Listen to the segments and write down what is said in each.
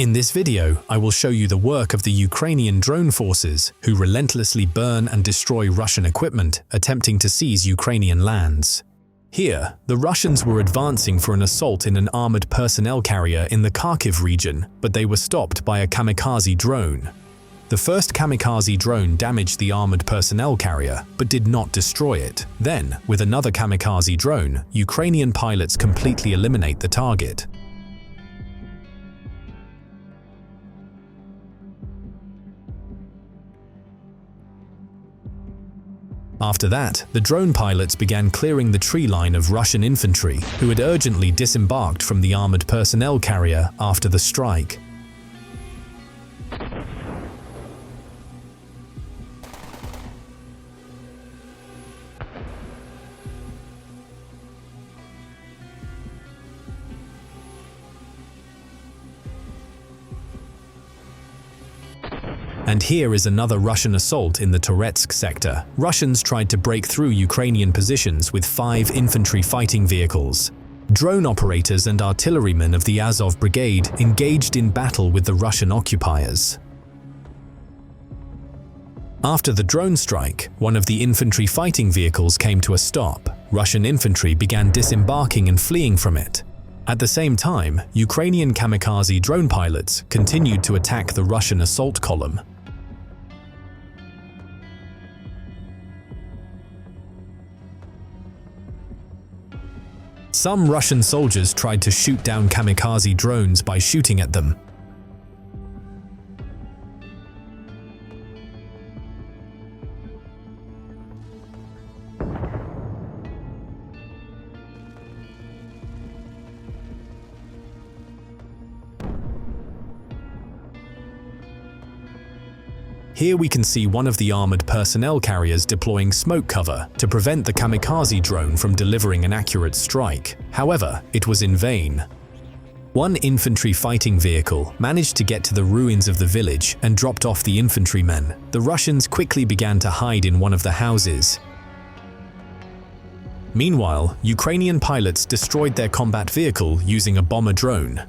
In this video, I will show you the work of the Ukrainian drone forces, who relentlessly burn and destroy Russian equipment, attempting to seize Ukrainian lands. Here, the Russians were advancing for an assault in an armored personnel carrier in the Kharkiv region, but they were stopped by a kamikaze drone. The first kamikaze drone damaged the armored personnel carrier, but did not destroy it. Then, with another kamikaze drone, Ukrainian pilots completely eliminate the target. After that, the drone pilots began clearing the tree line of Russian infantry, who had urgently disembarked from the armored personnel carrier after the strike. And here is another Russian assault in the Donetsk sector. Russians tried to break through Ukrainian positions with 5 infantry fighting vehicles. Drone operators and artillerymen of the Azov Brigade engaged in battle with the Russian occupiers. After the drone strike, one of the infantry fighting vehicles came to a stop. Russian infantry began disembarking and fleeing from it. At the same time, Ukrainian kamikaze drone pilots continued to attack the Russian assault column. Some Russian soldiers tried to shoot down kamikaze drones by shooting at them. Here we can see one of the armored personnel carriers deploying smoke cover to prevent the kamikaze drone from delivering an accurate strike. However, it was in vain. One infantry fighting vehicle managed to get to the ruins of the village and dropped off the infantrymen. The Russians quickly began to hide in one of the houses. Meanwhile, Ukrainian pilots destroyed their combat vehicle using a bomber drone.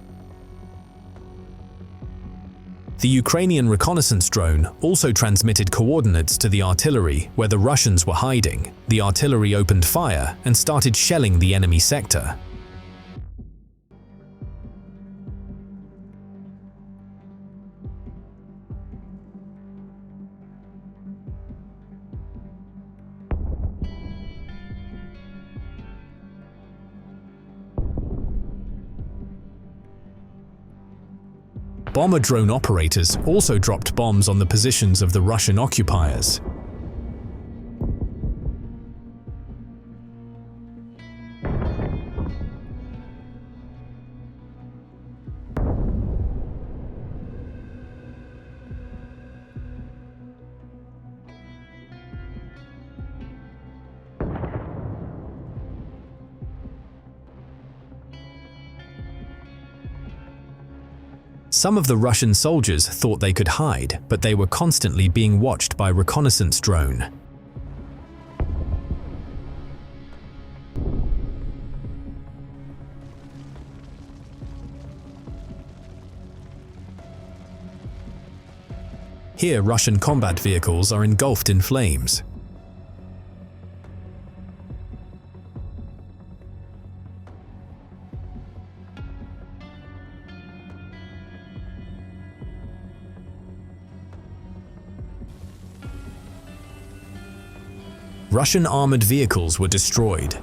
The Ukrainian reconnaissance drone also transmitted coordinates to the artillery where the Russians were hiding. The artillery opened fire and started shelling the enemy sector. Bomber drone operators also dropped bombs on the positions of the Russian occupiers. Some of the Russian soldiers thought they could hide, but they were constantly being watched by reconnaissance drone. Here, Russian combat vehicles are engulfed in flames. Russian armored vehicles were destroyed.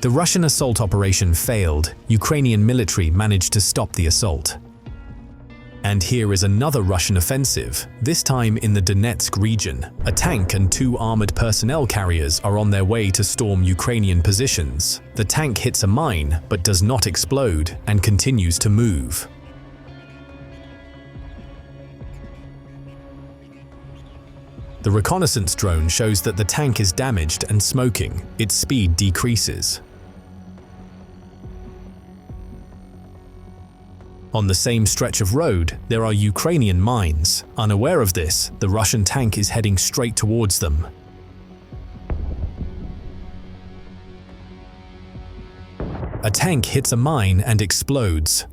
The Russian assault operation failed. Ukrainian military managed to stop the assault. And here is another Russian offensive, this time in the Donetsk region. A tank and 2 armored personnel carriers are on their way to storm Ukrainian positions. The tank hits a mine, but does not explode, and continues to move. The reconnaissance drone shows that the tank is damaged and smoking. Its speed decreases. On the same stretch of road, there are Ukrainian mines. Unaware of this, the Russian tank is heading straight towards them. A tank hits a mine and explodes.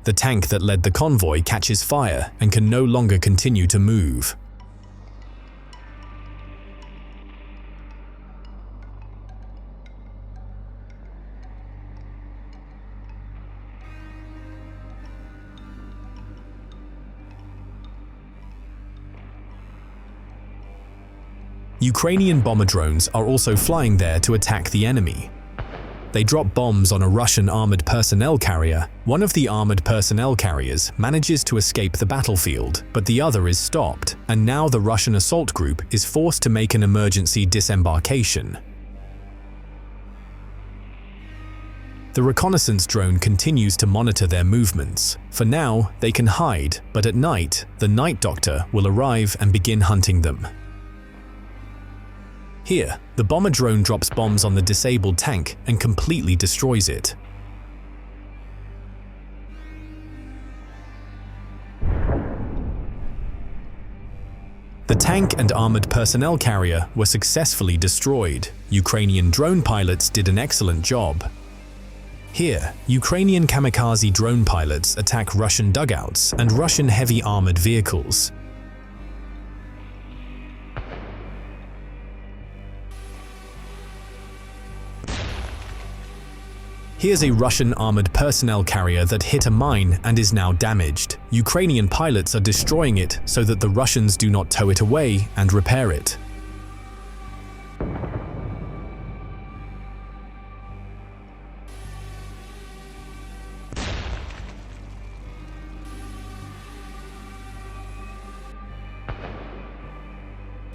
The tank that led the convoy catches fire and can no longer continue to move. Ukrainian bomber drones are also flying there to attack the enemy. They drop bombs on a Russian armored personnel carrier. One of the armored personnel carriers manages to escape the battlefield, but the other is stopped, and now the Russian assault group is forced to make an emergency disembarkation. The reconnaissance drone continues to monitor their movements. For now, they can hide, but at night, the night doctor will arrive and begin hunting them. Here, the bomber drone drops bombs on the disabled tank and completely destroys it. The tank and armored personnel carrier were successfully destroyed. Ukrainian drone pilots did an excellent job. Here, Ukrainian kamikaze drone pilots attack Russian dugouts and Russian heavy armored vehicles. Here's a Russian armored personnel carrier that hit a mine and is now damaged. Ukrainian pilots are destroying it so that the Russians do not tow it away and repair it.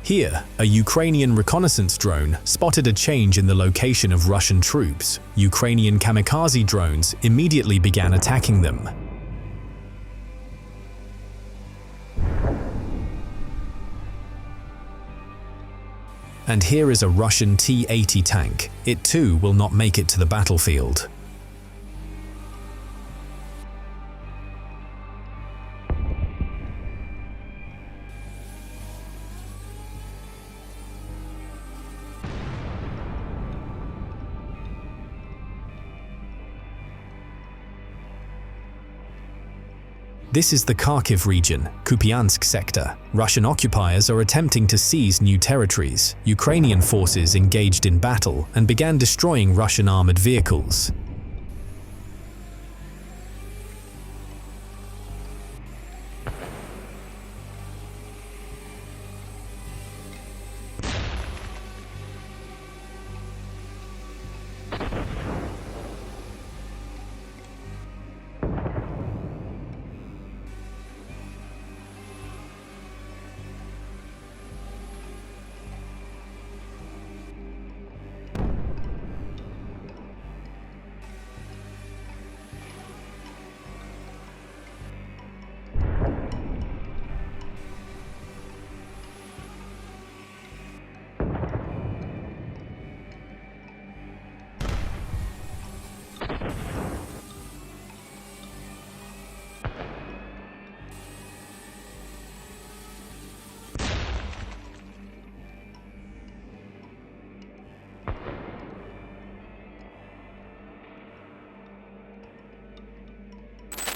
Here, a Ukrainian reconnaissance drone spotted a change in the location of Russian troops. Ukrainian kamikaze drones immediately began attacking them. And here is a Russian T-80 tank. It too will not make it to the battlefield. This is the Kharkiv region, Kupiansk sector. Russian occupiers are attempting to seize new territories. Ukrainian forces engaged in battle and began destroying Russian armored vehicles.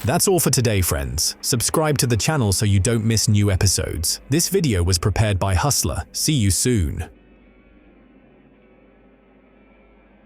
That's all for today, friends. Subscribe to the channel so you don't miss new episodes. This video was prepared by Hustler. See you soon.